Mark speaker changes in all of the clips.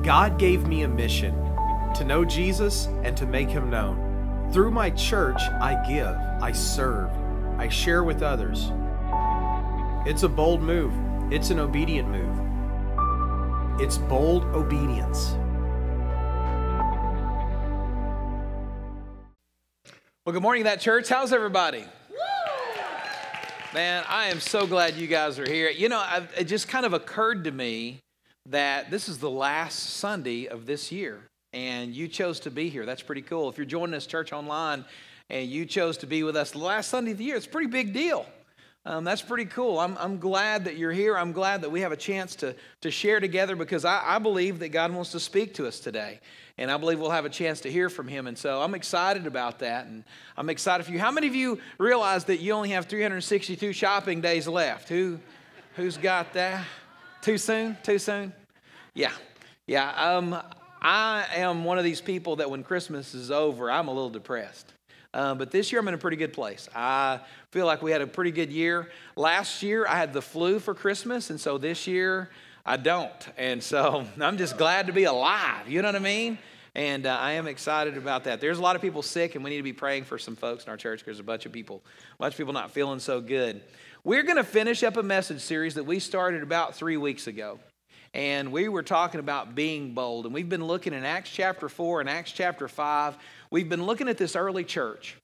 Speaker 1: God gave me a mission to know Jesus and to make Him known. Through my church, I give, I serve, I share with others. It's a bold move. It's an obedient move. It's bold obedience.
Speaker 2: Well, good morning, that church. How's everybody? Man, I am so glad you guys are here. You know, it just kind of occurred to me that this is the last Sunday of this year, and you chose to be here. That's pretty cool. If you're joining us, church online, and you chose to be with us the last Sunday of the year, it's a pretty big deal. That's pretty cool. I'm glad that you're here. I'm glad that we have a chance to share together, because I believe that God wants to speak to us today. And I believe we'll have a chance to hear from Him. And so I'm excited about that. And I'm excited for you. How many of you realize that you only have 362 shopping days left? Who's got that? Too soon? Too soon? Yeah. I am one of these people that when Christmas is over, I'm a little depressed. But this year I'm in a pretty good place. I feel like we had a pretty good year. Last year I had the flu for Christmas, and so this year I don't. And so I'm just glad to be alive. You know what I mean? And I am excited about that. There's a lot of people sick, and we need to be praying for some folks in our church, because there's a bunch of people not feeling so good. We're going to finish up a message series that we started about 3 weeks ago. And we were talking about being bold. And we've been looking in Acts chapter 4 and Acts chapter 5. We've been looking at this early church.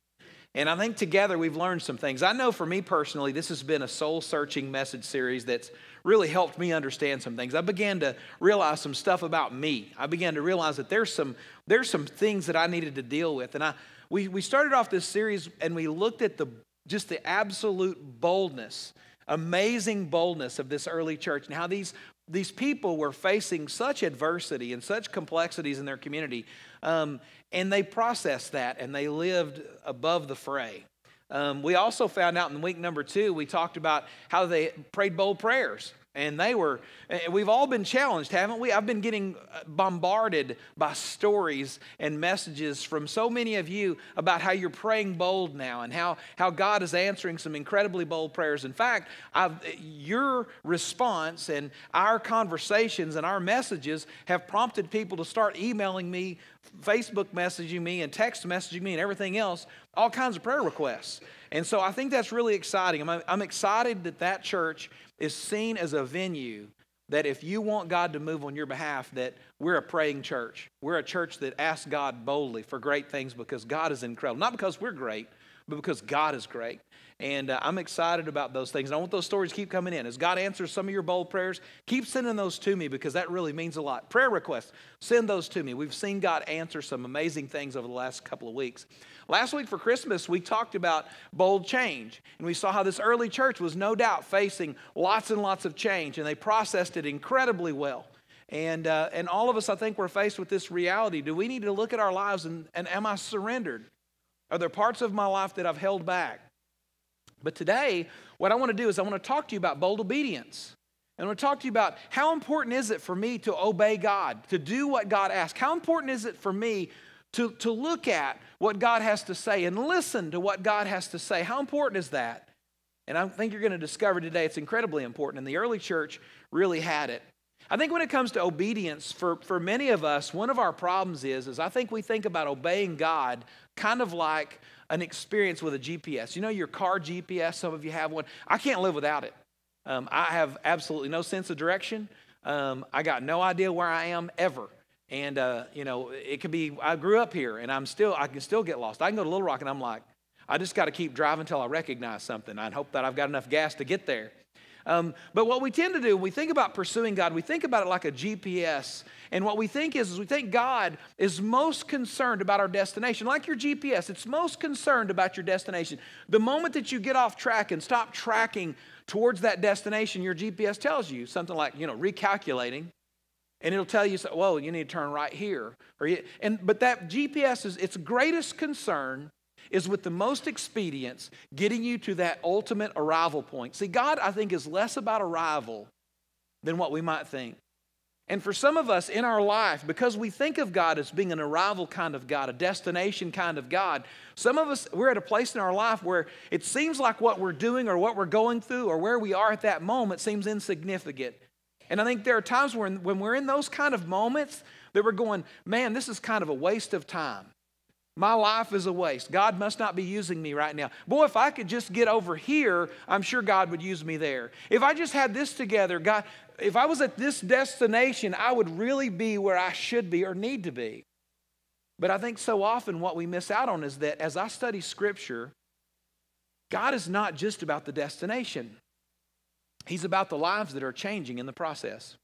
Speaker 2: And I think together we've learned some things. I know for me personally, this has been a soul-searching message series that's really helped me understand some things. I began to realize some stuff about me. I began to realize that there's some things that I needed to deal with. And we started off this series, and we looked at just the absolute boldness, amazing boldness of this early church, and how these people were facing such adversity and such complexities in their community, and they processed that, and they lived above the fray. We also found out in week number 2, we talked about how they prayed bold prayers. And we've all been challenged, haven't we? I've been getting bombarded by stories and messages from so many of you about how you're praying bold now, and how God is answering some incredibly bold prayers. In fact, your response and our conversations and our messages have prompted people to start emailing me, Facebook messaging me, and text messaging me, and everything else, all kinds of prayer requests. And so I think that's really exciting. I'm excited that church is seen as a venue that if you want God to move on your behalf, that we're a praying church. We're a church that asks God boldly for great things, because God is incredible. Not because we're great, but because God is great. And I'm excited about those things. And I want those stories to keep coming in. As God answers some of your bold prayers, keep sending those to me, because that really means a lot. Prayer requests, send those to me. We've seen God answer some amazing things over the last couple of weeks. Last week for Christmas, we talked about bold change. And we saw how this early church was no doubt facing lots and lots of change. And they processed it incredibly well. And all of us, I think, we're faced with this reality. Do we need to look at our lives and am I surrendered? Are there parts of my life that I've held back? But today, what I want to do is I want to talk to you about bold obedience. And I want to talk to you about how important is it for me to obey God, to do what God asks? How important is it for me to look at what God has to say and listen to what God has to say? How important is that? And I think you're going to discover today it's incredibly important. And the early church really had it. I think when it comes to obedience, for many of us, one of our problems is I think we think about obeying God kind of like an experience with a GPS. You know your car GPS, some of you have one. I can't live without it. I have absolutely no sense of direction. I got no idea where I am ever. And, it could be, I grew up here, and I can still get lost. I can go to Little Rock, and I'm like, I just got to keep driving until I recognize something. I hope that I've got enough gas to get there. But what we tend to do when we think about pursuing God, we think about it like a GPS. And what we think is we think God is most concerned about our destination. Like your GPS, it's most concerned about your destination. The moment that you get off track and stop tracking towards that destination, your GPS tells you something like, recalculating. And it'll tell you, whoa, you need to turn right here. But that GPS its greatest concern is with the most expedience, getting you to that ultimate arrival point. See, God, I think, is less about arrival than what we might think. And for some of us in our life, because we think of God as being an arrival kind of God, a destination kind of God, some of us, we're at a place in our life where it seems like what we're doing or what we're going through or where we are at that moment seems insignificant. And I think there are times when we're in those kind of moments that we're going, man, this is kind of a waste of time. My life is a waste. God must not be using me right now. Boy, if I could just get over here, I'm sure God would use me there. If I just had this together, God, if I was at this destination, I would really be where I should be or need to be. But I think so often what we miss out on is that as I study Scripture, God is not just about the destination. He's about the lives that are changing in the process.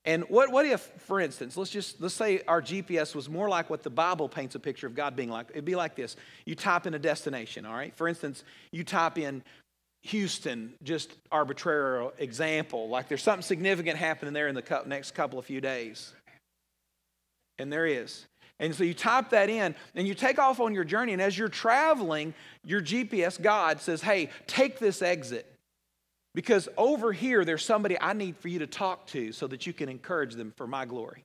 Speaker 2: And what if, for instance, let's say our GPS was more like what the Bible paints a picture of God being like. It'd be like this. You type in a destination, all right? For instance, you type in Houston, just arbitrary example, like there's something significant happening there in the next couple of few days. And there is. And so you type that in, and you take off on your journey, and as you're traveling, your GPS, God, says, hey, take this exit. Because over here, there's somebody I need for you to talk to so that you can encourage them for my glory.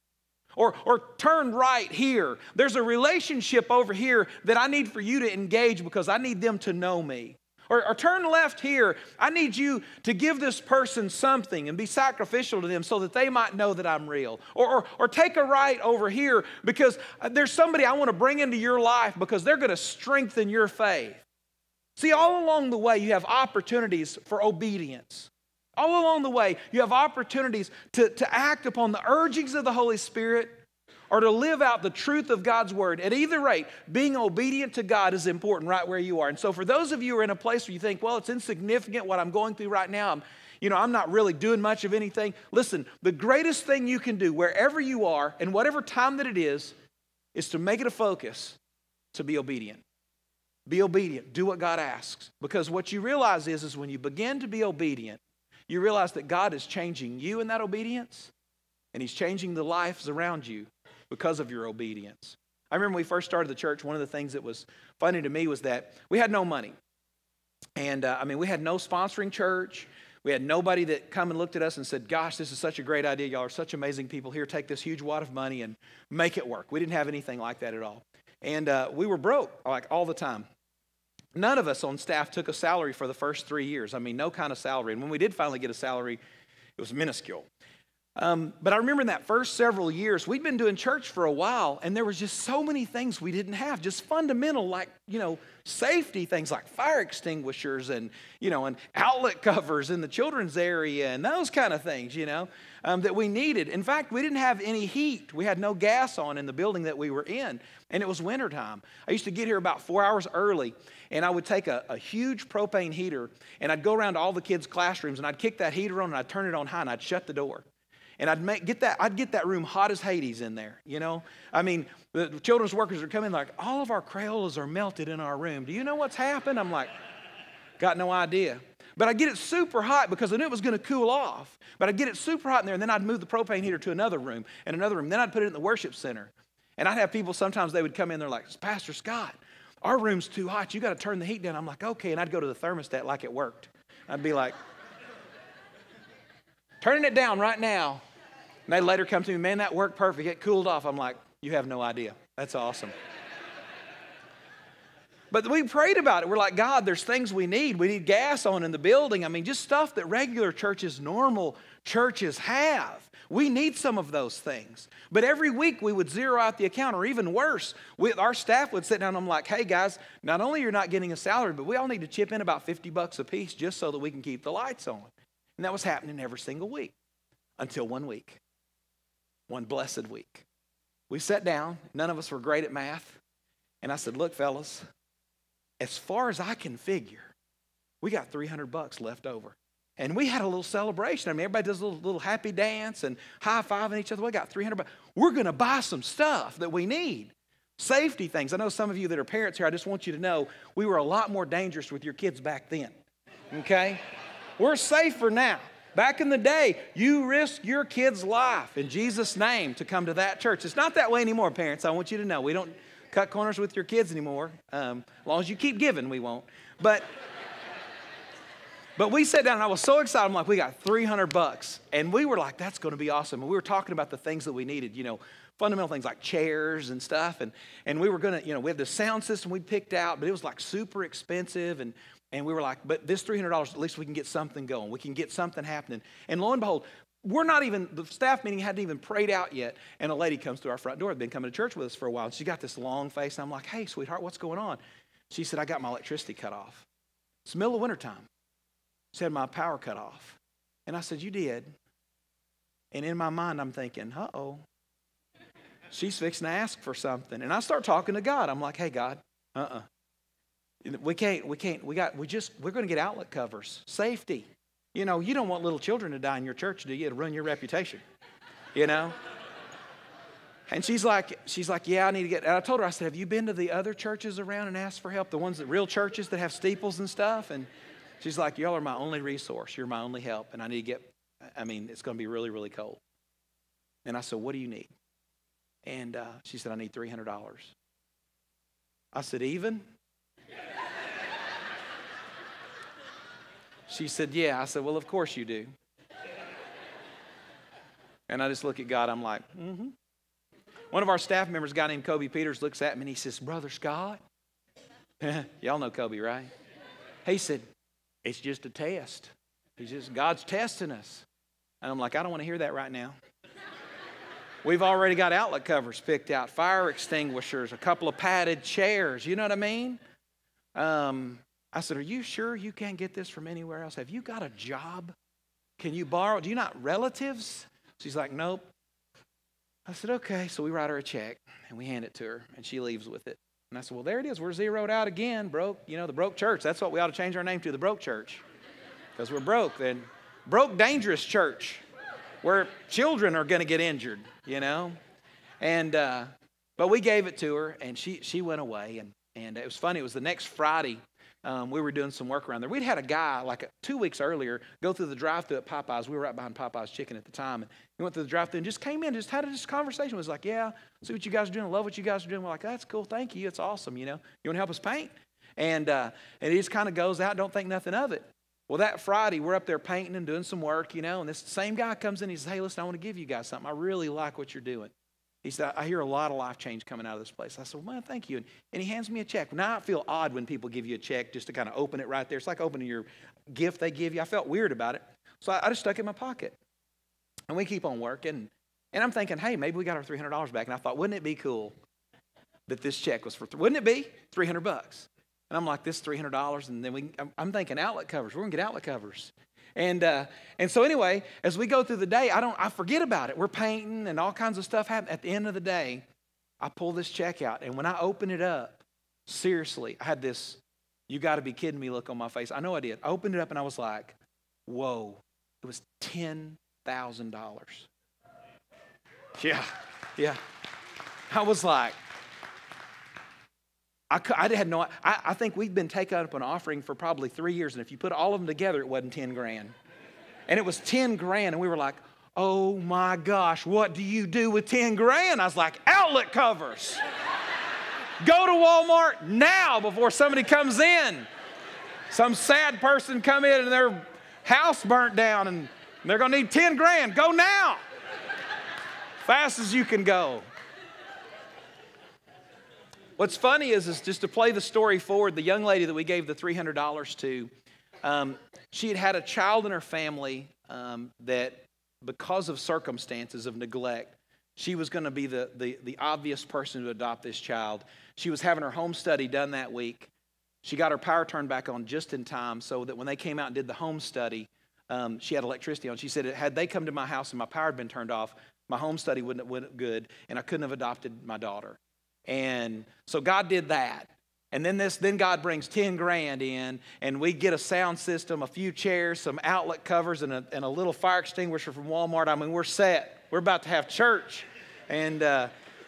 Speaker 2: Or turn right here. There's a relationship over here that I need for you to engage because I need them to know me. Or turn left here. I need you to give this person something and be sacrificial to them so that they might know that I'm real. Or take a right over here because there's somebody I want to bring into your life because they're going to strengthen your faith. See, all along the way, you have opportunities for obedience. All along the way, you have opportunities to act upon the urgings of the Holy Spirit or to live out the truth of God's Word. At either rate, being obedient to God is important right where you are. And so for those of you who are in a place where you think, well, it's insignificant what I'm going through right now, I'm not really doing much of anything. Listen, the greatest thing you can do wherever you are and whatever time that it is to make it a focus to be obedient. Be obedient. Do what God asks. Because what you realize is when you begin to be obedient, you realize that God is changing you in that obedience, and He's changing the lives around you because of your obedience. I remember when we first started the church, one of the things that was funny to me was that we had no money. And we had no sponsoring church. We had nobody that come and looked at us and said, gosh, this is such a great idea. Y'all are such amazing people. Here, take this huge wad of money and make it work. We didn't have anything like that at all. And we were broke, like all the time. None of us on staff took a salary for the first 3 years. No kind of salary. And when we did finally get a salary, it was minuscule. But I remember in that first several years, we'd been doing church for a while, and there was just so many things we didn't have, just fundamental, like, safety things like fire extinguishers and outlet covers in the children's area and those kind of things, that we needed. In fact, we didn't have any heat. We had no gas on in the building that we were in, and it was wintertime. I used to get here about 4 hours early, and I would take a huge propane heater, and I'd go around to all the kids' classrooms, and I'd kick that heater on, and I'd turn it on high, and I'd shut the door. And I'd get that room hot as Hades in there, The children's workers are coming like, all of our Crayolas are melted in our room. Do you know what's happened? I'm like, got no idea. But I'd get it super hot because I knew it was going to cool off. But I'd get it super hot in there, and then I'd move the propane heater to another room and another room. Then I'd put it in the worship center. And I'd have people, sometimes they would come in, they're like, Pastor Scott, our room's too hot. You got to turn the heat down. I'm like, okay. And I'd go to the thermostat like it worked. I'd be like, turning it down right now. And they later come to me, man, that worked perfect. It cooled off. I'm like, you have no idea. That's awesome. But we prayed about it. We're like, God, there's things we need. We need gas on in the building. just stuff that regular churches, normal churches have. We need some of those things. But every week we would zero out the account, or even worse, our staff would sit down and I'm like, hey guys, not only you're not getting a salary, but we all need to chip in about $50 a piece just so that we can keep the lights on. And that was happening every single week until one week, one blessed week. We sat down. None of us were great at math. And I said, look, fellas, as far as I can figure, we got $300 left over. And we had a little celebration. Everybody does a little happy dance and high-fiving each other. We got $300. We're going to buy some stuff that we need. Safety things. I know some of you that are parents here, I just want you to know we were a lot more dangerous with your kids back then. Okay? We're safer now. Back in the day, you risked your kid's life in Jesus' name to come to that church. It's not that way anymore, parents. I want you to know. We don't cut corners with your kids anymore. As long as you keep giving, we won't. But we sat down, and I was so excited. I'm like, we got $300. And we were like, that's going to be awesome. And we were talking about the things that we needed, fundamental things like chairs and stuff. And we were going to, we had the sound system we picked out, but it was like super expensive. And we were like, but this $300, at least we can get something going. We can get something happening. And lo and behold, the staff meeting hadn't even prayed out yet, and a lady comes to our front door, had been coming to church with us for a while, and she got this long face, and I'm like, hey, sweetheart, what's going on? She said, I got my electricity cut off. It's the middle of wintertime. She had my power cut off. And I said, you did? And in my mind, I'm thinking, uh-oh. She's fixing to ask for something. And I start talking to God. I'm like, hey, God, we're going to get outlet covers. Safety. You know, you don't want little children to die in your church, do you? To ruin your reputation, you know? And she's like, yeah, I need to get, and I told her, I said, have you been to the other churches around and asked for help? The ones real churches that have steeples and stuff? And she's like, y'all are my only resource. You're my only help. And I need to it's going to be really, really cold. And I said, what do you need? And she said, I need $300. I said, even? She said, yeah. I said, well, of course you do. And I just look at God. I'm like, mm-hmm. One of our staff members, a guy named Kobe Peters, looks at me and he says, Brother Scott. Y'all know Kobe, right? He said, it's just a test. God's testing us. And I'm like, I don't want to hear that right now. We've already got outlet covers picked out, fire extinguishers, a couple of padded chairs. You know what I mean? I said, are you sure you can't get this from anywhere else? Have you got a job? Can you borrow? Do you not relatives? She's like, nope. I said, okay. So we write her a check and we hand it to her and she leaves with it. And I said, well, there it is. We're zeroed out again, broke. You know, the broke church. That's what we ought to change our name to, the broke church. Because we're broke. Then broke, dangerous church where children are going to get injured, you know. And but we gave it to her and she went away. And it was funny. It was the next Friday. We were doing some work around there. We'd had a guy like 2 weeks earlier go through the drive-thru at Popeyes. We were right behind Popeyes Chicken at the time. And he went through the drive-thru and just came in, just had this conversation. Was like, yeah, see what you guys are doing. I love what you guys are doing. We're like, that's cool. Thank you. It's awesome. You know, you want to help us paint? And he just kind of goes out, don't think nothing of it. Well, that Friday, we're up there painting and doing some work, you know, and this same guy comes in. He says, hey, listen, I want to give you guys something. I really like what you're doing. He said, I hear a lot of life change coming out of this place. I said, well, man, thank you. And he hands me a check. Now, I feel odd when people give you a check just to kind of open it right there. It's like opening your gift they give you. I felt weird about it. So I just stuck it in my pocket. And we keep on working. And I'm thinking, hey, maybe we got our $300 back. And I thought, wouldn't it be cool that this check was for, wouldn't it be? $300. And I'm like, this is $300. And then I'm thinking outlet covers. We're going to get outlet covers. And so anyway, as we go through the day, I forget about it. We're painting and all kinds of stuff happen. At the end of the day, I pull this check out. And when I open it up, seriously, I had this, you got to be kidding me look on my face. I know I did. I opened it up and I was like, whoa, it was $10,000. Yeah. I was like, I had no, I think we've been taking up an offering for probably 3 years, and if you put all of them together, it wasn't 10 grand. And it was 10 grand, and we were like, oh my gosh, what do you do with 10 grand? I was like, outlet covers. Go to Walmart now before somebody comes in. Some sad person come in and their house burnt down, and they're going to need 10 grand. Go now. Fast as you can go. What's funny is just to play the story forward, the young lady that we gave the $300 to, she had a child in her family that, because of circumstances of neglect, she was going to be the obvious person to adopt this child. She was having her home study done that week. She got her power turned back on just in time so that when they came out and did the home study, she had electricity on. She said, had they come to my house and my power had been turned off, my home study wouldn't have went good, and I couldn't have adopted my daughter. And so God did that. And then God brings 10 grand in, and we get a sound system, a few chairs, some outlet covers, and a little fire extinguisher from Walmart. I mean, we're set. We're about to have church. And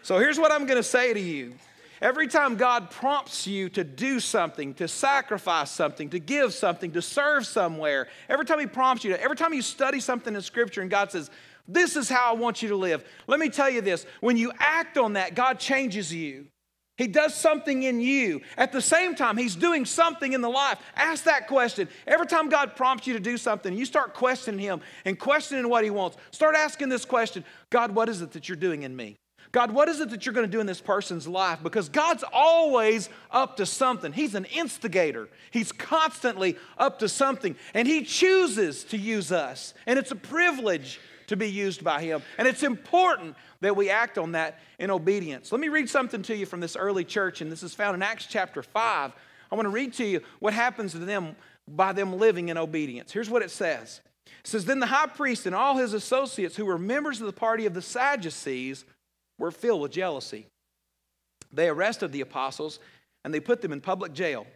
Speaker 2: so here's what I'm going to say to you. Every time God prompts you to do something, to sacrifice something, to give something, to serve somewhere, every time He prompts you, every time you study something in Scripture and God says, this is how I want you to live. Let me tell you this. When you act on that, God changes you. He does something in you. At the same time, He's doing something in the life. Ask that question. Every time God prompts you to do something, you start questioning Him and questioning what He wants. Start asking this question, God, what is it that you're doing in me? God, what is it that you're going to do in this person's life? Because God's always up to something. He's an instigator. He's constantly up to something. And He chooses to use us. And it's a privilege to be used by him. And it's important that we act on that in obedience. Let me read something to you from this early church, and this is found in Acts chapter 5. I want to read to you what happens to them by them living in obedience. Here's what it says. It says, then the high priest and all his associates who were members of the party of the Sadducees were filled with jealousy. They arrested the apostles and they put them in public jail.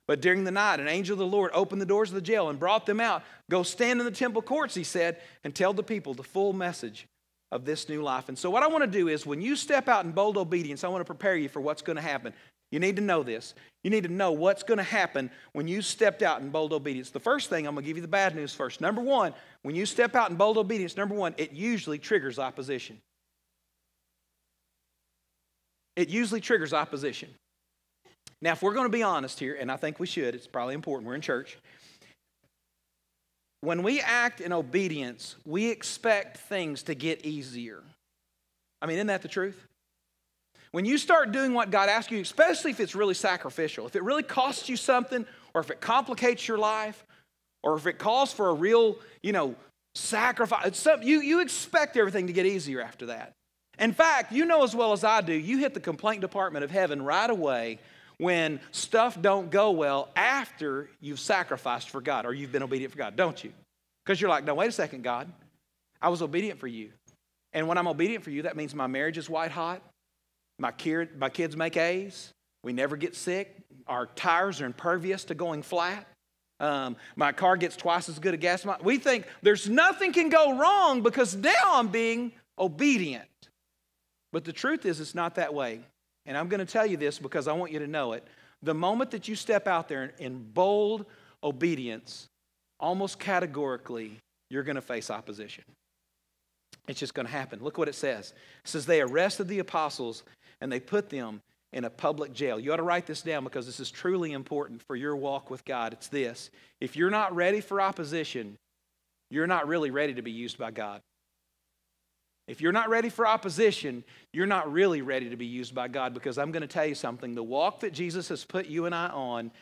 Speaker 2: But during the night, an angel of the Lord opened the doors of the jail and brought them out. Go stand in the temple courts, he said, and tell the people the full message of this new life. And so what I want to do is when you step out in bold obedience, I want to prepare you for what's going to happen. You need to know this. You need to know what's going to happen when you stepped out in bold obedience. The first thing, I'm going to give you the bad news first. Number one, when you step out in bold obedience, number one, it usually triggers opposition. It usually triggers opposition. Now, if we're going to be honest here, and I think we should, it's probably important, we're in church. When we act in obedience, we expect things to get easier. I mean, isn't that the truth? When you start doing what God asks you, especially if it's really sacrificial, if it really costs you something, or if it complicates your life, or if it calls for a real, sacrifice, you expect everything to get easier after that. In fact, you know as well as I do, you hit the complaint department of heaven right away when stuff don't go well after you've sacrificed for God or you've been obedient for God, don't you? Because you're like, no, wait a second, God. I was obedient for you. And when I'm obedient for you, that means my marriage is white hot. My kids make A's. We never get sick. Our tires are impervious to going flat. My car gets twice as good a gas. We think there's nothing can go wrong because now I'm being obedient. But the truth is it's not that way. And I'm going to tell you this because I want you to know it. The moment that you step out there in bold obedience, almost categorically, you're going to face opposition. It's just going to happen. Look what it says. It says they arrested the apostles and they put them in a public jail. You ought to write this down because this is truly important for your walk with God. It's this. If you're not ready for opposition, you're not really ready to be used by God. If you're not ready for opposition, you're not really ready to be used by God, because I'm going to tell you something. The walk that Jesus has put you and I on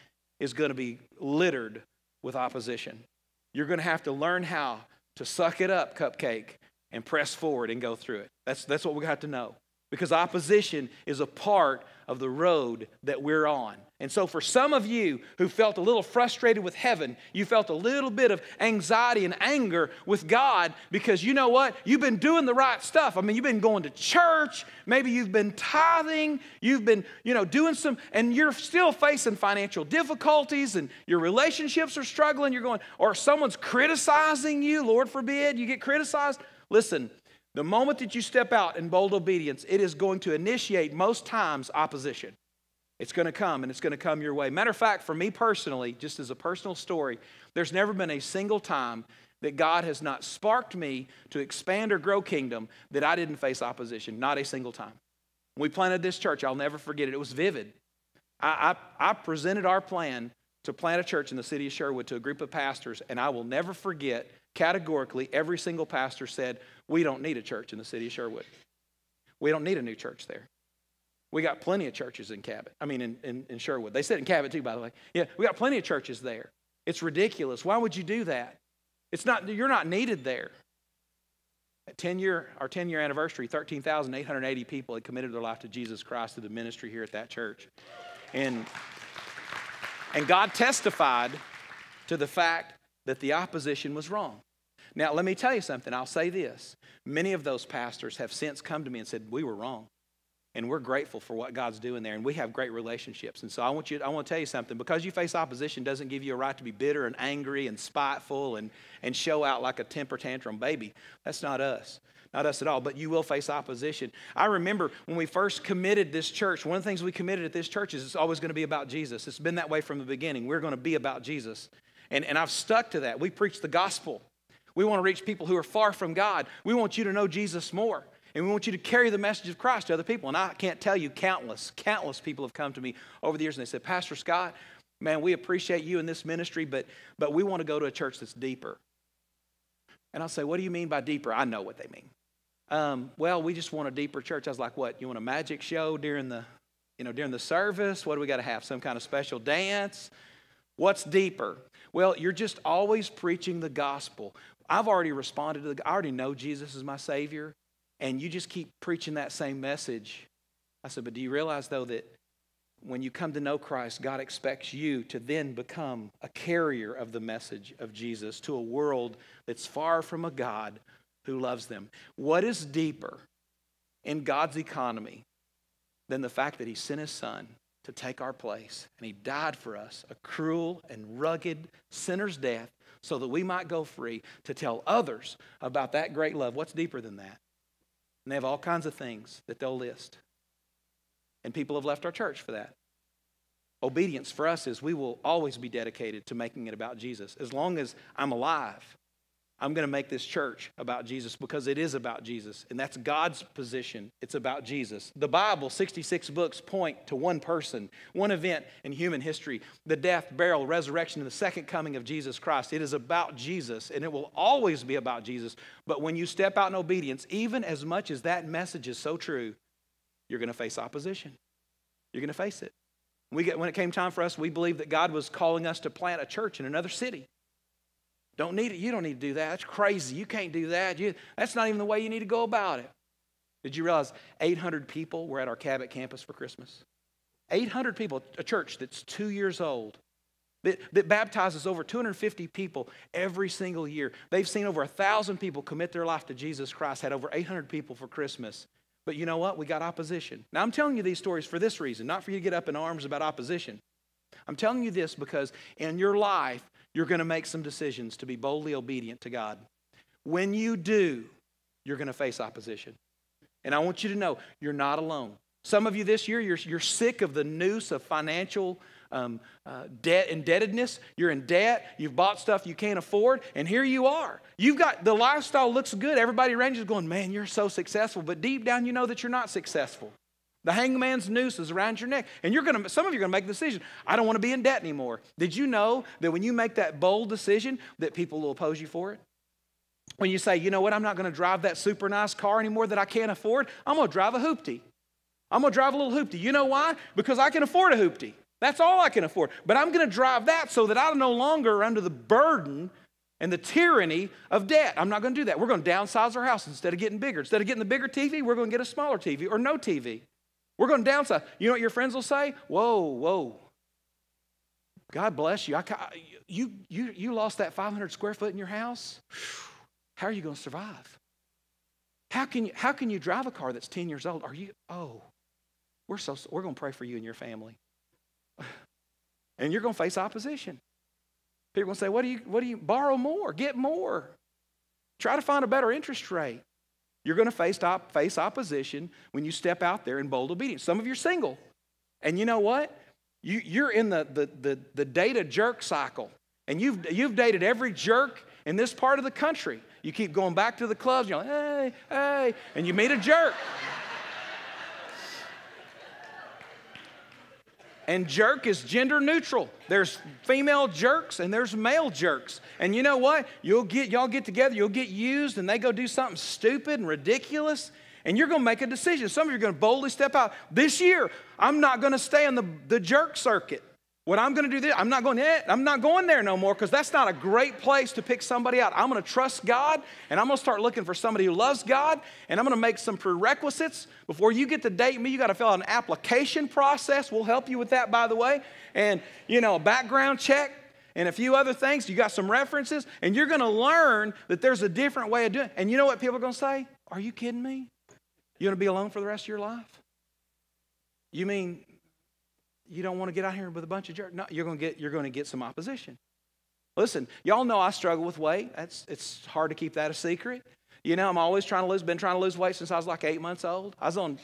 Speaker 2: is going to be littered with opposition. You're going to have to learn how to suck it up, cupcake, and press forward and go through it. That's what we have to know. Because opposition is a part of the road that we're on. And so for some of you who felt a little frustrated with heaven, you felt a little bit of anxiety and anger with God because you know what? You've been doing the right stuff. I mean, you've been going to church. Maybe you've been tithing. You've been, doing some, and you're still facing financial difficulties and your relationships are struggling. You're going, or someone's criticizing you. Lord forbid you get criticized. Listen. The moment that you step out in bold obedience, it is going to initiate most times opposition. It's going to come, and it's going to come your way. Matter of fact, for me personally, just as a personal story, there's never been a single time that God has not sparked me to expand or grow kingdom that I didn't face opposition. Not a single time. When we planted this church, I'll never forget it. It was vivid. I presented our plan to plant a church in the city of Sherwood to a group of pastors, and I will never forget, categorically, every single pastor said, we don't need a church in the city of Sherwood. We don't need a new church there. We got plenty of churches in Cabot. I mean, in Sherwood. They said in Cabot too, by the way. Yeah, we got plenty of churches there. It's ridiculous. Why would you do that? You're not needed there. At our 10-year anniversary, 13,880 people had committed their life to Jesus Christ through the ministry here at that church. And God testified to the fact that the opposition was wrong. Now, let me tell you something. I'll say this. Many of those pastors have since come to me and said, we were wrong. And we're grateful for what God's doing there. And we have great relationships. And so I want to tell you something. Because you face opposition doesn't give you a right to be bitter and angry and spiteful and show out like a temper tantrum baby. That's not us. Not us at all. But you will face opposition. I remember when we first committed this church, one of the things we committed at this church is it's always going to be about Jesus. It's been that way from the beginning. We're going to be about Jesus. And I've stuck to that. We preach the gospel. We want to reach people who are far from God. We want you to know Jesus more. And we want you to carry the message of Christ to other people. And I can't tell you, countless people have come to me over the years and they said, Pastor Scott, man, we appreciate you in this ministry, but we want to go to a church that's deeper. And I'll say, what do you mean by deeper? I know what they mean. Well, we just want a deeper church. I was like, what? You want a magic show during the service? What do we got to have? Some kind of special dance? What's deeper? Well, you're just always preaching the gospel. I've already responded to I already know Jesus is my Savior, and you just keep preaching that same message. I said, but do you realize, though, that when you come to know Christ, God expects you to then become a carrier of the message of Jesus to a world that's far from a God who loves them. What is deeper in God's economy than the fact that he sent his son to take our place, and he died for us, a cruel and rugged sinner's death, so that we might go free to tell others about that great love? What's deeper than that? And they have all kinds of things that they'll list. And people have left our church for that. Obedience for us is we will always be dedicated to making it about Jesus. As long as I'm alive, I'm going to make this church about Jesus because it is about Jesus. And that's God's position. It's about Jesus. The Bible, 66 books, point to one person, one event in human history, the death, burial, resurrection, and the second coming of Jesus Christ. It is about Jesus, and it will always be about Jesus. But when you step out in obedience, even as much as that message is so true, you're going to face opposition. You're going to face it. When it came time for us, we believed that God was calling us to plant a church in another city. Don't need it. You don't need to do that. That's crazy. You can't do that. That's not even the way you need to go about it. Did you realize 800 people were at our Cabot campus for Christmas? 800 people, a church that's 2 years old, that baptizes over 250 people every single year. They've seen over 1,000 people commit their life to Jesus Christ, had over 800 people for Christmas. But you know what? We got opposition. Now, I'm telling you these stories for this reason, not for you to get up in arms about opposition. I'm telling you this because in your life, you're going to make some decisions to be boldly obedient to God. When you do, you're going to face opposition. And I want you to know, you're not alone. Some of you this year, you're sick of the noose of financial debt, indebtedness. You're in debt. You've bought stuff you can't afford. And here you are. You've got, the lifestyle looks good. Everybody around you is going, man, you're so successful. But deep down, you know that you're not successful. The hangman's noose is around your neck. And some of you are going to make the decision, I don't want to be in debt anymore. Did you know that when you make that bold decision, that people will oppose you for it? When you say, you know what, I'm not going to drive that super nice car anymore that I can't afford. I'm going to drive a hoopty. I'm going to drive a little hoopty. You know why? Because I can afford a hoopty. That's all I can afford. But I'm going to drive that so that I'm no longer under the burden and the tyranny of debt. I'm not going to do that. We're going to downsize our house instead of getting bigger. Instead of getting the bigger TV, we're going to get a smaller TV or no TV. We're going to downsize. You know what your friends will say? Whoa. God bless you. You lost that 500 square foot in your house? How are you going to survive? How can you drive a car that's 10 years old? We're going to pray for you and your family. And you're going to face opposition. People are going to say, what do you borrow more, get more. Try to find a better interest rate. You're going to face opposition when you step out there in bold obedience. Some of you are single. And you know what? You're in the data jerk cycle. And you've dated every jerk in this part of the country. You keep going back to the clubs. You're like, hey, and you meet a jerk. And jerk is gender neutral. There's female jerks and there's male jerks. And you know what? Y'all get together, you'll get used, and they go do something stupid and ridiculous, and you're going to make a decision. Some of you are going to boldly step out. This year, I'm not going to stay on the jerk circuit. What I'm going to do, I'm not going there no more, because that's not a great place to pick somebody out. I'm going to trust God, and I'm going to start looking for somebody who loves God, and I'm going to make some prerequisites. Before you get to date me, you got to fill out an application process. We'll help you with that, by the way. And, a background check and a few other things. You got some references, and you're going to learn that there's a different way of doing it. And you know what people are going to say? Are you kidding me? You want to be alone for the rest of your life? You mean you don't want to get out here with a bunch of jerks? No, you're going to get some opposition. Listen, y'all know I struggle with weight. It's hard to keep that a secret. I'm always been trying to lose weight since I was like 8 months old. I was on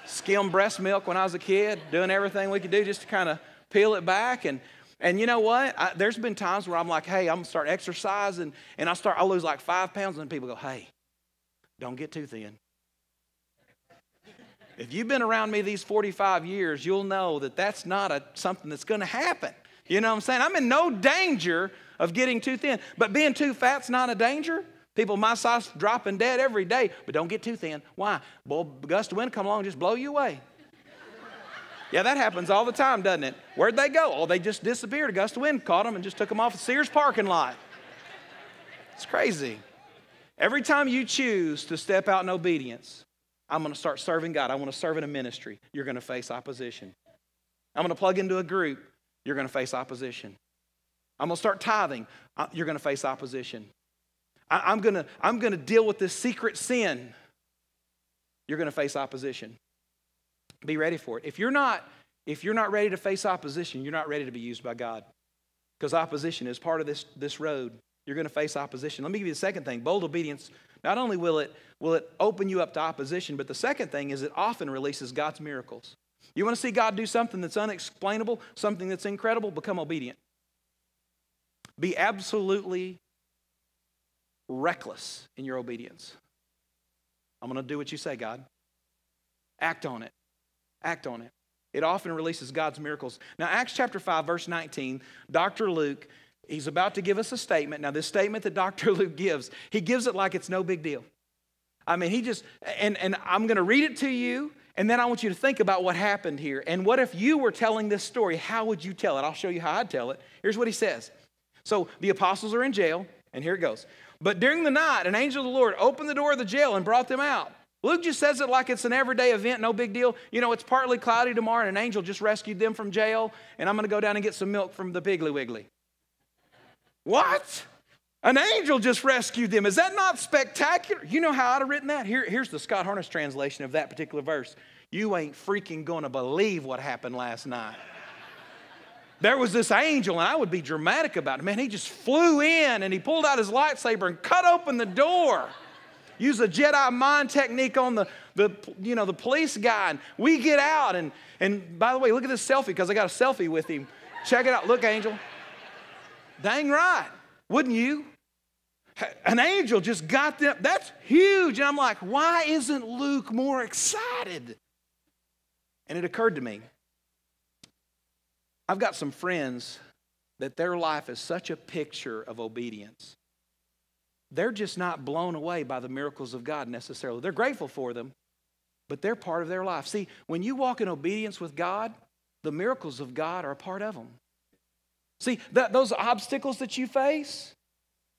Speaker 2: skim breast milk when I was a kid, doing everything we could do just to kind of peel it back. And you know what? There's been times where I'm like, hey, I'm going to start exercising, and I lose like 5 pounds, and then people go, hey, don't get too thin. If you've been around me these 45 years, you'll know that that's not something that's going to happen. You know what I'm saying? I'm in no danger of getting too thin. But being too fat's not a danger. People my size dropping dead every day. But don't get too thin. Why? Boy, a gust of wind come along and just blow you away. Yeah, that happens all the time, doesn't it? Where'd they go? Oh, they just disappeared. A gust of wind caught them and just took them off the Sears parking lot. It's crazy. Every time you choose to step out in obedience, I'm going to start serving God. I want to serve in a ministry. You're going to face opposition. I'm going to plug into a group. You're going to face opposition. I'm going to start tithing. You're going to face opposition. I'm going to deal with this secret sin. You're going to face opposition. Be ready for it. If you're not ready to face opposition, you're not ready to be used by God. Because opposition is part of this road. You're going to face opposition. Let me give you the second thing. Bold obedience, not only will it open you up to opposition, but the second thing is it often releases God's miracles. You want to see God do something that's unexplainable, something that's incredible? Become obedient. Be absolutely reckless in your obedience. I'm going to do what you say, God. Act on it. Act on it. It often releases God's miracles. Now, Acts chapter 5, verse 19, Dr. Luke, he's about to give us a statement. Now, this statement that Dr. Luke gives, he gives it like it's no big deal. I mean, he just, and I'm going to read it to you, and then I want you to think about what happened here. And what if you were telling this story? How would you tell it? I'll show you how I'd tell it. Here's what he says. So the apostles are in jail, and here it goes. But during the night, an angel of the Lord opened the door of the jail and brought them out. Luke just says it like it's an everyday event, no big deal. You know, it's partly cloudy tomorrow, and an angel just rescued them from jail, and I'm going to go down and get some milk from the Piggly Wiggly. What? An angel just rescued them. Is that not spectacular? You know how I'd have written that? Here's the Scott Harness translation of that particular verse. You ain't freaking going to believe what happened last night. There was this angel, and I would be dramatic about it. Man, he just flew in, and he pulled out his lightsaber and cut open the door. Use a Jedi mind technique on the police guy. And we get out, and by the way, look at this selfie, because I got a selfie with him. Check it out. Look, angel. Dang right. Wouldn't you? An angel just got them. That's huge. And I'm like, why isn't Luke more excited? And it occurred to me, I've got some friends that their life is such a picture of obedience. They're just not blown away by the miracles of God necessarily. They're grateful for them, but they're part of their life. See, when you walk in obedience with God, the miracles of God are a part of them. See, those obstacles that you face,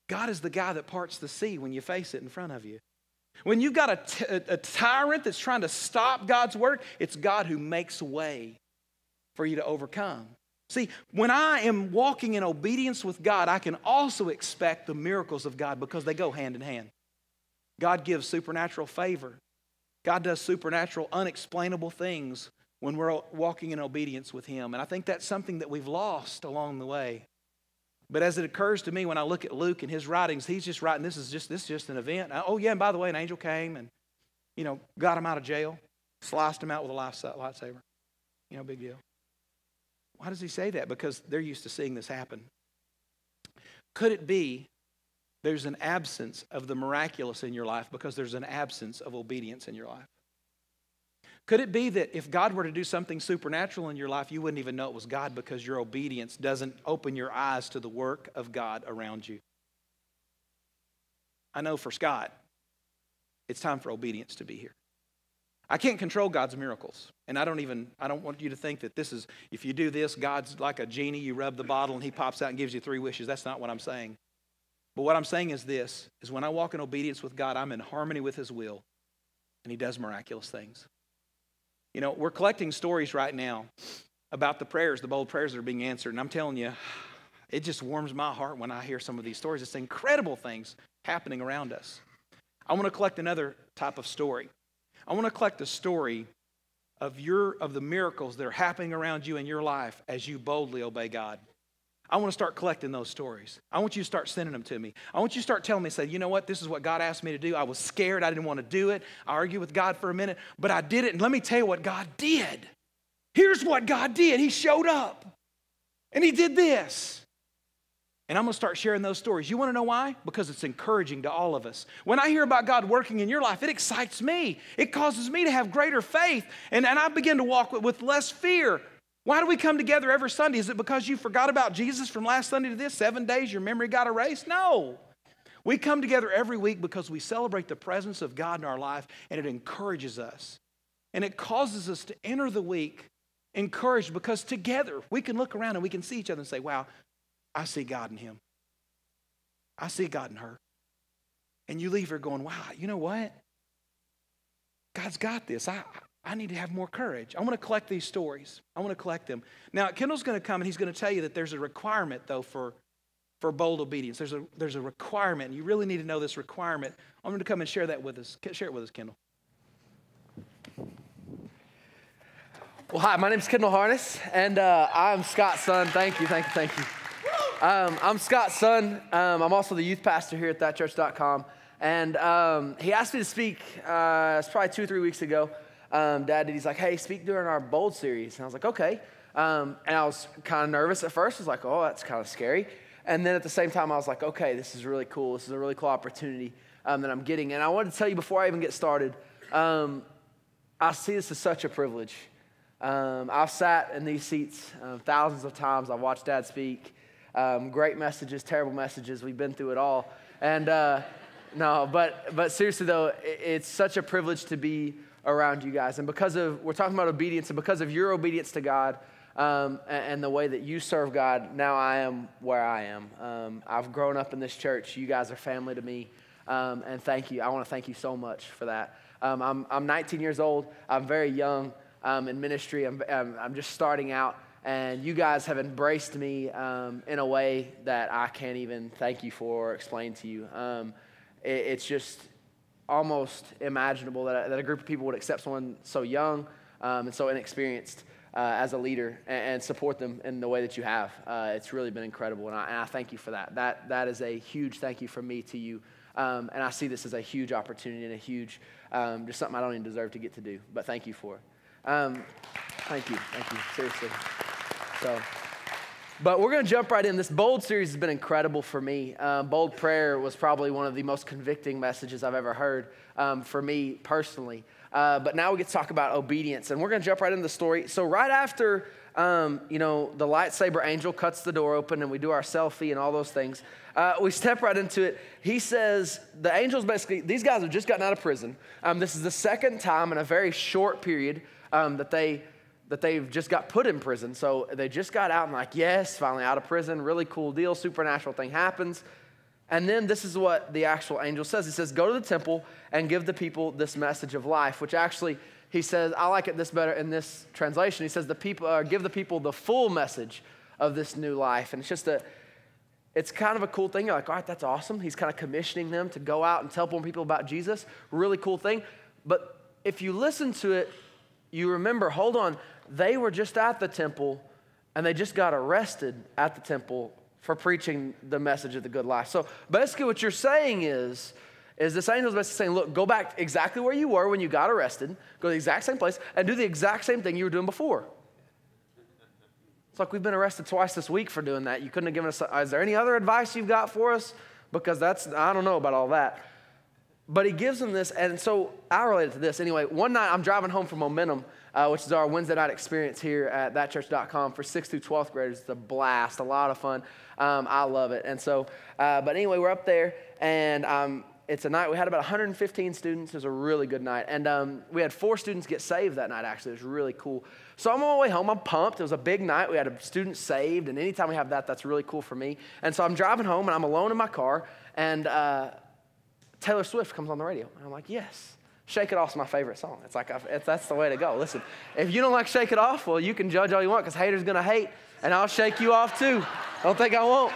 Speaker 2: God is the guy that parts the sea when you face it in front of you. When you've got a tyrant that's trying to stop God's work, it's God who makes a way for you to overcome. See, when I am walking in obedience with God, I can also expect the miracles of God because they go hand in hand. God gives supernatural favor. God does supernatural, unexplainable things when we're walking in obedience with Him. And I think that's something that we've lost along the way. But as it occurs to me when I look at Luke and his writings, he's just writing, this is just an event. Oh yeah, and by the way, an angel came and, got him out of jail, sliced him out with a lightsaber. Big deal. Why does he say that? Because they're used to seeing this happen. Could it be there's an absence of the miraculous in your life because there's an absence of obedience in your life? Could it be that if God were to do something supernatural in your life, you wouldn't even know it was God because your obedience doesn't open your eyes to the work of God around you? I know for Scott, it's time for obedience to be here. I can't control God's miracles. And I don't want you to think that this is, if you do this, God's like a genie, you rub the bottle and He pops out and gives you 3 wishes. That's not what I'm saying. But what I'm saying is this, is when I walk in obedience with God, I'm in harmony with His will, and He does miraculous things. We're collecting stories right now about the bold prayers that are being answered. And I'm telling you, it just warms my heart when I hear some of these stories. It's incredible things happening around us. I want to collect another type of story. I want to collect a story of the miracles that are happening around you in your life as you boldly obey God. I want to start collecting those stories. I want you to start sending them to me. I want you to start telling me, say, you know what, this is what God asked me to do. I was scared. I didn't want to do it. I argued with God for a minute, but I did it. And let me tell you what God did. Here's what God did. He showed up and He did this. And I'm going to start sharing those stories. You want to know why? Because it's encouraging to all of us. When I hear about God working in your life, it excites me. It causes me to have greater faith. And I begin to walk with less fear. Why do we come together every Sunday? Is it because you forgot about Jesus from last Sunday to this? 7 days, your memory got erased? No. We come together every week because we celebrate the presence of God in our life, and it encourages us. And it causes us to enter the week encouraged because together we can look around and we can see each other and say, wow, I see God in him. I see God in her. And you leave here going, wow, you know what? God's got this. I need to have more courage. I want to collect these stories. I want to collect them. Now, Kendall's going to come and he's going to tell you that there's a requirement, though, for bold obedience. There's a requirement. And you really need to know this requirement. I'm going to come and share that with us. Share it with us, Kendall.
Speaker 3: Well, hi, my name's Kendall Harness, and I'm Scott's son. Thank you. I'm Scott's son. I'm also the youth pastor here at thatchurch.com. And he asked me to speak, it's probably 2 or 3 weeks ago. Dad, he's like, hey, speak during our Bold series. And I was like, okay. And I was kind of nervous at first. I was like, oh, that's kind of scary. And then at the same time, I was like, okay, this is really cool. This is a really cool opportunity that I'm getting. And I wanted to tell you before I even get started, I see this as such a privilege. I've sat in these seats thousands of times. I've watched Dad speak. Great messages, terrible messages. We've been through it all. And no, but seriously though, it's such a privilege to be around you guys. And we're talking about obedience, and because of your obedience to God and the way that you serve God, now I am where I am. I've grown up in this church. You guys are family to me. And thank you. I want to thank you so much for that. I'm 19 years old. I'm very young in ministry. I'm just starting out. And you guys have embraced me in a way that I can't even thank you for or explain to you. It's just almost imaginable that a group of people would accept someone so young and so inexperienced as a leader and support them in the way that you have. It's really been incredible, and I thank you for that. That is a huge thank you from me to you. And I see this as a huge opportunity and a huge, just something I don't even deserve to get to do, but thank you for it. Thank you, seriously. But we're going to jump right in. This Bold series has been incredible for me. Bold Prayer was probably one of the most convicting messages I've ever heard for me personally. But now we get to talk about obedience, and we're going to jump right into the story. So right after, the lightsaber angel cuts the door open and we do our selfie and all those things, we step right into it. He says, the angels basically, these guys have just gotten out of prison. This is the second time in a very short period that they've just got put in prison. So they just got out and like, yes, finally out of prison. Really cool deal. Supernatural thing happens. And then this is what the actual angel says. He says, go to the temple and give the people this message of life, which actually, he says, I like it this better in this translation. He says, give the people the full message of this new life. And it's kind of a cool thing. You're like, all right, that's awesome. He's kind of commissioning them to go out and tell more people about Jesus. Really cool thing. But if you listen to it, you remember, hold on, they were just at the temple and they just got arrested at the temple for preaching the message of the good life. So basically what you're saying is this angel's basically saying, look, go back exactly where you were when you got arrested, go to the exact same place and do the exact same thing you were doing before. It's like we've been arrested twice this week for doing that. You couldn't have given us, is there any other advice you've got for us? Because I don't know about all that. But he gives them this, and so I related to this. Anyway, one night I'm driving home from Momentum, which is our Wednesday night experience here at thatchurch.com for 6th through 12th graders. It's a blast, a lot of fun. I love it. And so, but anyway, we're up there, and it's a night. We had about 115 students. It was a really good night. And we had 4 students get saved that night, actually. It was really cool. So I'm on my way home. I'm pumped. It was a big night. We had a student saved, and anytime we have that, that's really cool for me. And so I'm driving home, and I'm alone in my car, and Taylor Swift comes on the radio. And I'm like, yes. Shake It Off's my favorite song. It's like, that's the way to go. Listen, if you don't like Shake It Off, well, you can judge all you want because haters going to hate, and I'll shake you off too. Don't think I won't.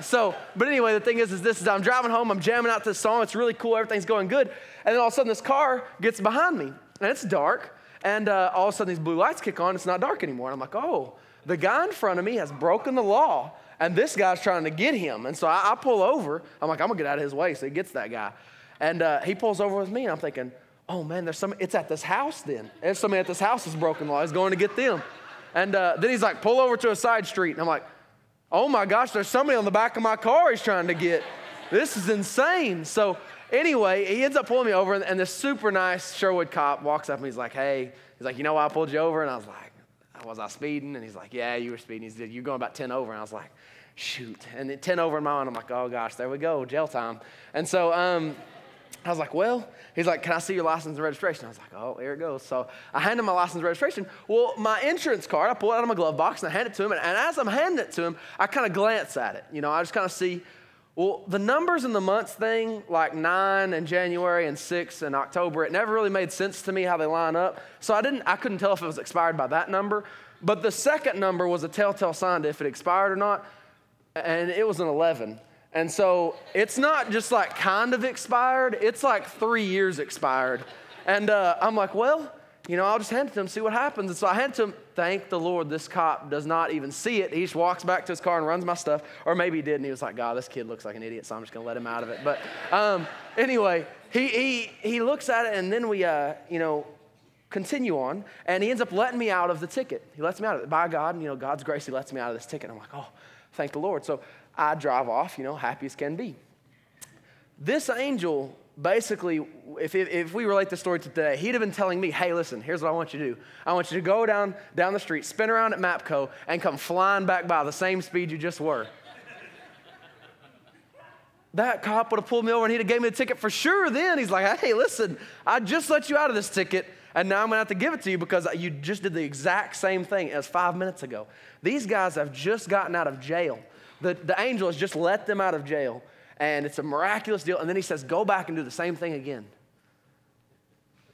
Speaker 3: So, but anyway, the thing is I'm driving home. I'm jamming out to this song. It's really cool. Everything's going good. And then all of a sudden, this car gets behind me, and it's dark. And all of a sudden, these blue lights kick on. It's not dark anymore. And I'm like, oh, the guy in front of me has broken the law. And this guy's trying to get him. And so I pull over. I'm like, I'm going to get out of his way so he gets that guy. And he pulls over with me. And I'm thinking, oh, man, it's at this house then. There's somebody at this house that's broken the law. He's going to get them. And then he's like, pull over to a side street. And I'm like, oh, my gosh, there's somebody on the back of my car he's trying to get. This is insane. So anyway, he ends up pulling me over. And this super nice Sherwood cop walks up and he's like, hey. He's like, you know why I pulled you over? And I was like, was I speeding? And he's like, yeah, you were speeding. He said, you're going about 10 over. And I was like, shoot. And then 10 over in my mind, I'm like, oh gosh, there we go, jail time. And so I was like, well, he's like, can I see your license and registration? I was like, oh, here it goes. So I hand him my license and registration. Well, my insurance card, I pull it out of my glove box and I hand it to him. And as I'm handing it to him, I kind of glance at it. I just kind of see, well, the numbers in the months thing, like 9 in January and 6 in October, it never really made sense to me how they line up. So I couldn't tell if it was expired by that number. But the second number was a telltale sign to if it expired or not. And it was an 11. And so it's not just like kind of expired, it's like 3 years expired. And I'm like, well, I'll just hand it to him, see what happens. And so I hand it to him. Thank the Lord, this cop does not even see it. He just walks back to his car and runs my stuff. Or maybe he did, and he was like, God, this kid looks like an idiot, so I'm just going to let him out of it. But anyway, he looks at it, and then we, continue on. And he ends up letting me out of the ticket. He lets me out of it. By God, God's grace, he lets me out of this ticket. I'm like, oh, thank the Lord. So I drive off, happy as can be. This angel, basically, if we relate the story to today, he'd have been telling me, hey, listen, here's what I want you to do. I want you to go down the street, spin around at MAPCO, and come flying back by the same speed you just were. That cop would have pulled me over and he'd have gave me the ticket for sure then. He's like, hey, listen, I just let you out of this ticket, and now I'm going to have to give it to you because you just did the exact same thing as 5 minutes ago. These guys have just gotten out of jail. The angel has just let them out of jail, and it's a miraculous deal. And then he says, go back and do the same thing again.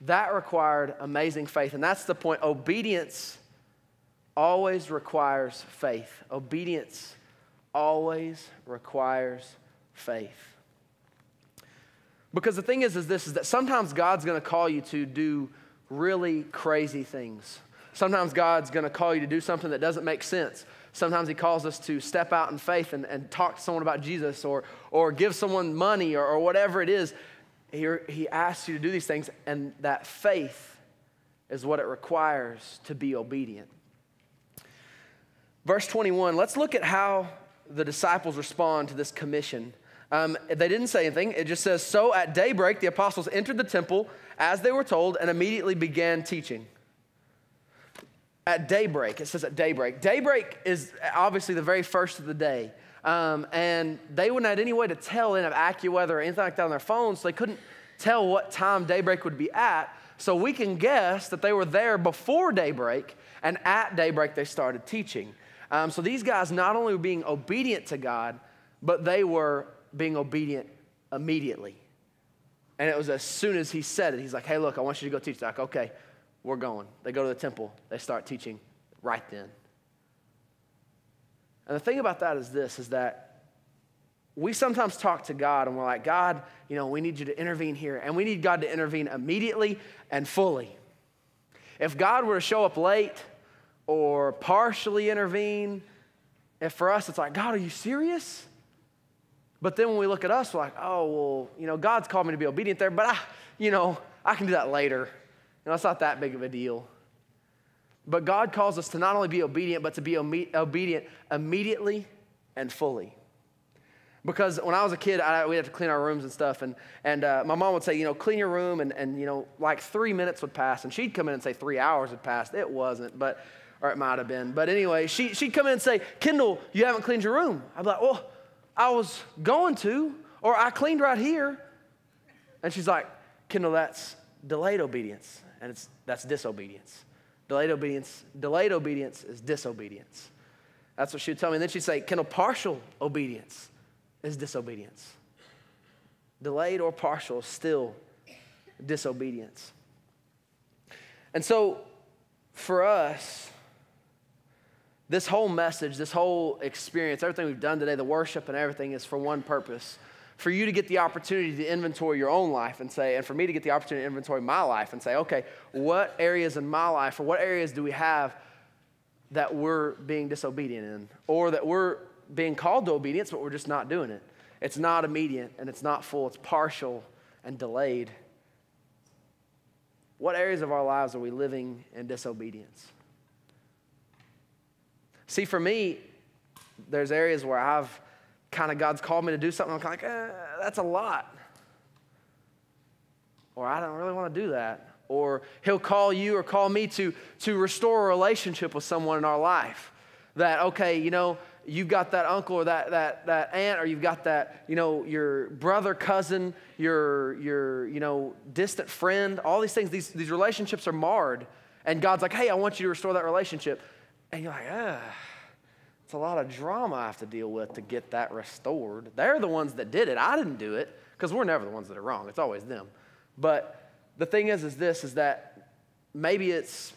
Speaker 3: That required amazing faith, and that's the point. Obedience always requires faith. Obedience always requires faith. Because the thing is that sometimes God's going to call you to do really crazy things. Sometimes God's going to call you to do something that doesn't make sense. Sometimes he calls us to step out in faith and talk to someone about Jesus or give someone money or whatever it is. He asks you to do these things, and that faith is what it requires to be obedient. Verse 21, let's look at how the disciples respond to this commission. They didn't say anything. It just says, so at daybreak, the apostles entered the temple as they were told and immediately began teaching. At daybreak, it says at daybreak. Daybreak is obviously the very first of the day. And they wouldn't have any way to tell, they didn't have AccuWeather or anything like that on their phones, so they couldn't tell what time daybreak would be at. So we can guess that they were there before daybreak, and at daybreak they started teaching. So these guys not only were being obedient to God, but they were being obedient immediately. And it was as soon as he said it, he's like, hey, look, I want you to go teach. They're like, okay, we're going. They go to the temple. They start teaching right then. And the thing about that is this, is that we sometimes talk to God and we're like, God, we need you to intervene here. And we need God to intervene immediately and fully. If God were to show up late or partially intervene, if for us it's like, God, are you serious? But then when we look at us, we're like, oh, well, God's called me to be obedient there, but I can do that later. It's not that big of a deal. But God calls us to not only be obedient, but to be obedient immediately and fully. Because when I was a kid, we'd have to clean our rooms and stuff, and my mom would say, clean your room, and like 3 minutes would pass, and she'd come in and say 3 hours had passed. It wasn't, or it might have been. But anyway, she'd come in and say, Kendall, you haven't cleaned your room. I'd be like, well, I was going to, or I cleaned right here. And she's like, Kendall, that's delayed obedience. And that's disobedience. Delayed obedience is disobedience. That's what she would tell me. And then she'd say, Kendall, partial obedience is disobedience. Delayed or partial is still disobedience. And so for us, this whole message, this whole experience, everything we've done today, the worship and everything is for one purpose. For you to get the opportunity to inventory your own life and for me to get the opportunity to inventory my life and say, okay, what areas in my life or what areas do we have that we're being disobedient in, or that we're being called to obedience, but we're just not doing it. It's not immediate and it's not full. It's partial and delayed. What areas of our lives are we living in disobedience? See, for me, there's areas where God's called me to do something. I'm kind of like, that's a lot. Or I don't really want to do that. Or he'll call you or call me to restore a relationship with someone in our life. That, okay, you've got that uncle or that aunt, or you've got that, your brother, cousin, your distant friend, all these things, these relationships are marred. And God's like, hey, I want you to restore that relationship. And you're like, it's a lot of drama I have to deal with to get that restored. They're the ones that did it. I didn't do it, because we're never the ones that are wrong. It's always them. But the thing is that maybe it's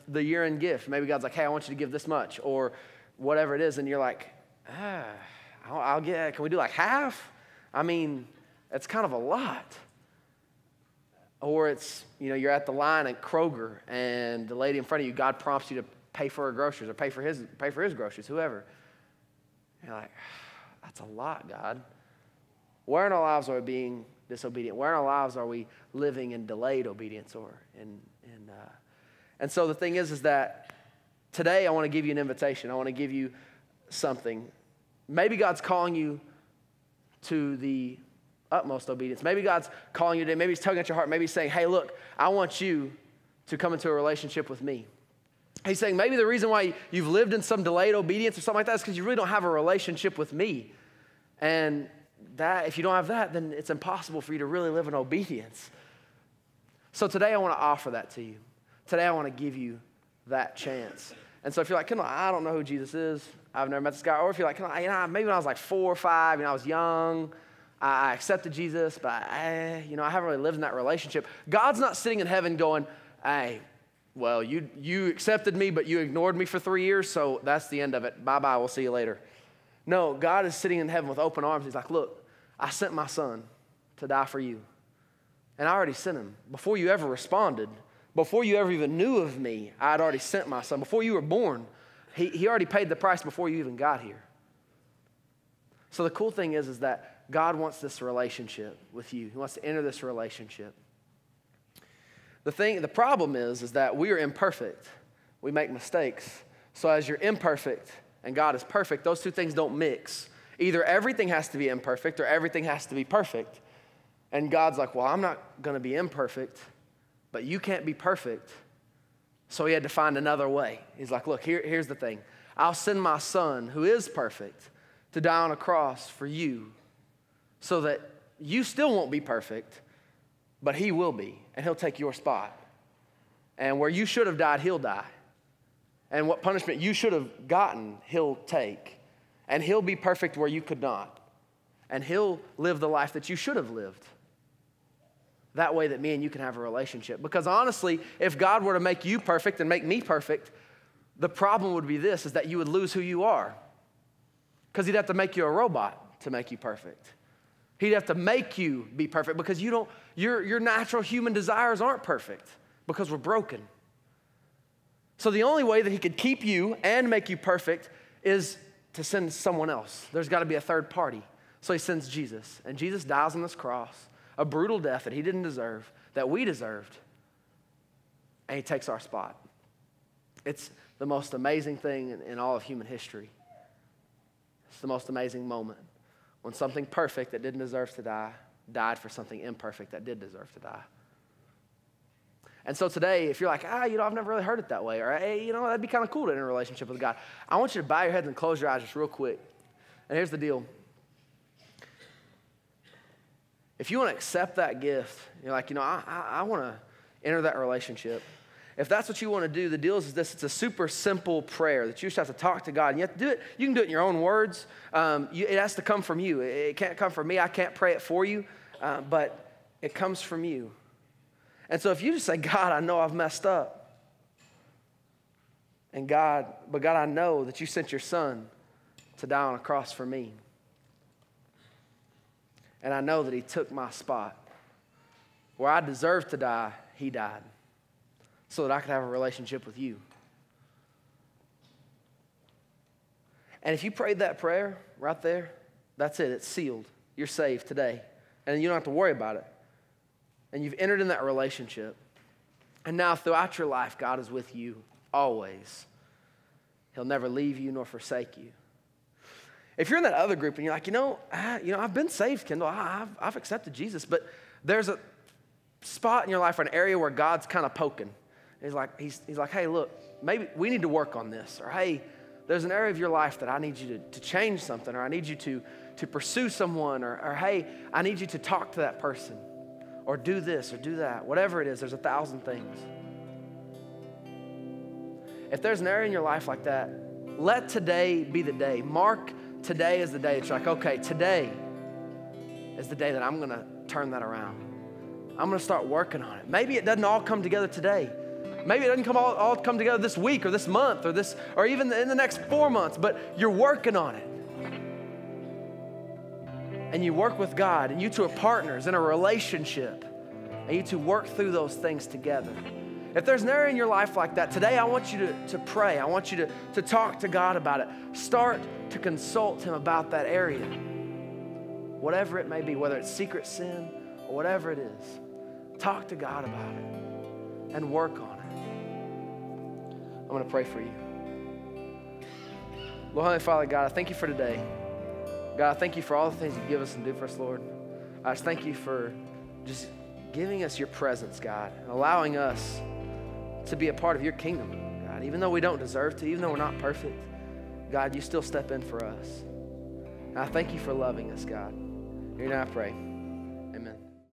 Speaker 3: the year-end gift. Maybe God's like, hey, I want you to give this much, or whatever it is. And you're like, I'll get, can we do like half? I mean, it's kind of a lot. Or it's, you're at the line at Kroger, and the lady in front of you, God prompts you to pay for her groceries or pay for his groceries, whoever. You're like, that's a lot, God. Where in our lives are we being disobedient? Where in our lives are we living in delayed obedience? And so the thing is that today I want to give you an invitation. I want to give you something. Maybe God's calling you to the utmost obedience. Maybe God's calling you today. Maybe he's tugging at your heart. Maybe he's saying, hey, look, I want you to come into a relationship with me. He's saying maybe the reason why you've lived in some delayed obedience or something like that is because you really don't have a relationship with me. And that, if you don't have that, then it's impossible for you to really live in obedience. So today I want to offer that to you. Today I want to give you that chance. And so if you're like, Kendall, I don't know who Jesus is. I've never met this guy. Or if you're like, maybe when I was like 4 or 5, I was young, I accepted Jesus, but I haven't really lived in that relationship. God's not sitting in heaven going, hey, well, you accepted me, but you ignored me for 3 years, so that's the end of it. Bye-bye, we'll see you later. No, God is sitting in heaven with open arms. He's like, look, I sent my son to die for you. And I already sent him. Before you ever responded, before you ever even knew of me, I had already sent my son. Before you were born, he already paid the price before you even got here. So the cool thing is that God wants this relationship with you. He wants to enter this relationship. The problem is that we are imperfect. We make mistakes. So as you're imperfect and God is perfect, those two things don't mix. Either everything has to be imperfect or everything has to be perfect. And God's like, well, I'm not going to be imperfect, but you can't be perfect. So he had to find another way. He's like, look, here's the thing. I'll send my son, who is perfect, to die on a cross for you so that you still won't be perfect, but he will be, and he'll take your spot. And where you should have died, he'll die. And what punishment you should have gotten, he'll take. And he'll be perfect where you could not. And he'll live the life that you should have lived. That way that me and you can have a relationship. Because honestly, if God were to make you perfect and make me perfect, the problem would be this, is that you would lose who you are. Because he'd have to make you a robot to make you perfect. He'd have to make you be perfect because your natural human desires aren't perfect because we're broken. So the only way that he could keep you and make you perfect is to send someone else. There's got to be a third party. So he sends Jesus, and Jesus dies on this cross, a brutal death that he didn't deserve, that we deserved, and he takes our spot. It's the most amazing thing in all of human history. It's the most amazing moment when something perfect that didn't deserve to die died for something imperfect that did deserve to die. And so today, if you're like, I've never really heard it that way, or hey, that'd be kind of cool to enter a relationship with God, I want you to bow your heads and close your eyes just real quick. And here's the deal. If you want to accept that gift, you're like, I want to enter that relationship. If that's what you want to do, the deal is this. It's a super simple prayer that you just have to talk to God. And you have to do it. You can do it in your own words. It has to come from you. It can't come from me. I can't pray it for you. But it comes from you. And so if you just say, God, I know I've messed up. But God, I know that you sent your son to die on a cross for me. And I know that he took my spot. Where I deserved to die, he died. So that I could have a relationship with you. And if you prayed that prayer right there, that's it. It's sealed. You're saved today. And you don't have to worry about it. And you've entered in that relationship. And now throughout your life, God is with you always. He'll never leave you nor forsake you. If you're in that other group and you're like, I've been saved, Kendall. I've accepted Jesus. But there's a spot in your life or an area where God's kind of poking. He's like, hey, look, maybe we need to work on this. Or, hey, there's an area of your life that I need you to change something, or I need you to pursue someone, or hey, I need you to talk to that person, or do this or do that, whatever it is, there's 1,000 things. If there's an area in your life like that, let today be the day. Mark today as the day that you're like, okay, today is the day that I'm going to turn that around. I'm going to start working on it. Maybe it doesn't all come together today. Maybe it doesn't all come together this week or this month or even in the next 4 months, but you're working on it. And you work with God, and you two are partners in a relationship, and you two work through those things together. If there's an area in your life like that, today I want you to pray. I want you to talk to God about it. Start to consult Him about that area. Whatever it may be, whether it's secret sin or whatever it is, talk to God about it and work on it. I'm going to pray for you. Lord, Heavenly Father, God, I thank you for today. God, I thank you for all the things you give us and do for us, Lord. I just thank you for just giving us your presence, God, and allowing us to be a part of your kingdom, God. Even though we don't deserve to, even though we're not perfect, God, you still step in for us. And I thank you for loving us, God. In your name I pray. Amen.